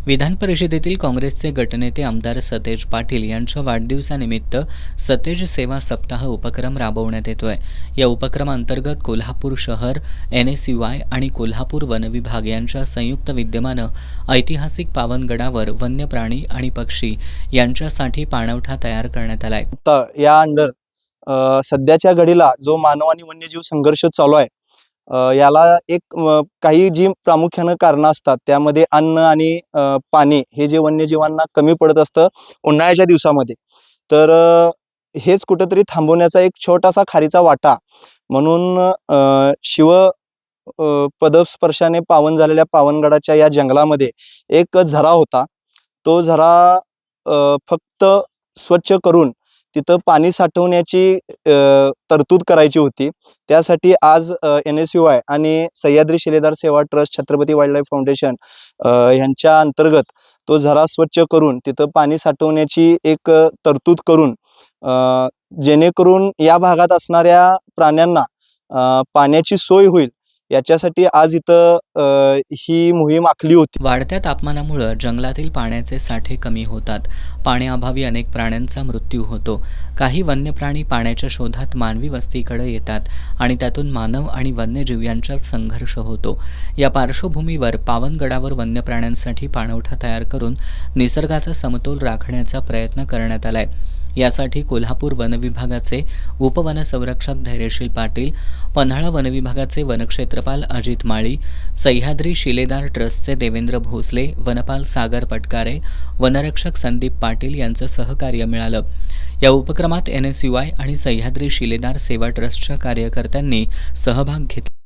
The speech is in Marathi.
विधान परिषदेतील काँग्रेसचे गटनेते आमदार सतेज पाटील यांच्या वाढदिवसानिमित्त सतेज सेवा सप्ताह उपक्रम राबवण्यात येतोय। या उपक्रमांतर्गत कोल्हापूर शहर, NSUI आणि कोल्हापूर वन विभाग यांच्या संयुक्त विद्यमानं ऐतिहासिक पावनगडावर वन्य प्राणी आणि पक्षी यांच्यासाठी पाणवठा तयार करण्यात आलाय। या अंडर सध्याच्या घडीला जो मानव आणि वन्यजीव संघर्ष चालू आहे, याला एक काही जी प्रामुख्याने कारण असतात, त्यामध्ये अन्न आणि पाणी हे जे वन्यजीवांना कमी पडत असतं उन्हाळ्याच्या दिवसामध्ये, तर हेच कुठेतरी थांबवण्याचा एक छोटासा खारीचा वाटा म्हणून शिव पदस्पर्शाने पावन झालेल्या पावनगडाच्या या जंगलामध्ये एक झरा होता। तो झरा फक्त स्वच्छ करून तिथं पाणी साठवण्याची तरतूद करायची होती। त्यासाठी आज NSUI आणि सह्याद्री शिलेदार सेवा ट्रस्ट, छत्रपती वाईल्डलाईफ फाउंडेशन यांच्या अंतर्गत तो झरा स्वच्छ करून तिथं पाणी साठवण्याची एक तरतूद करून जेणेकरून या भागात असणाऱ्या प्राण्यांना पाण्याची सोय होईल, याच्यासाठी आज इथं ही मोहीम आखली होती। वाढत्या तापमानामुळे जंगलातील पाण्याचे साठे कमी होतात। पाण्याअभावी अनेक प्राण्यांचा मृत्यू होतो। काही वन्य प्राणी पाण्याच्या शोधात मानवी वस्तीकडे येतात आणि त्यातून मानव आणि वन्यजीव यांच्यात संघर्ष होतो। या पार्श्वभूमीवर पावनगडावर वन्य प्राण्यांसाठी पाणवठा तयार करून निसर्गाचा समतोल राखण्याचा प्रयत्न करण्यात आलाय। यासाठी कोल्हापूर वन विभागाचे उपवन संरक्षक धैर्यशील पाटील, पन्हाळा वन विभागाचे वनक्षेत्रपाल अजित माळी, सह्याद्री शिलेदार ट्रस्टचे देवेंद्र भोसले, वनपाल सागर पटकारे, वनरक्षक संदीप पाटील यांचं सहकार्य मिळालं। या उपक्रमात NSUI आणि सह्याद्री शिलेदार सेवा ट्रस्टच्या कार्यकर्त्यांनी सहभाग घेतला।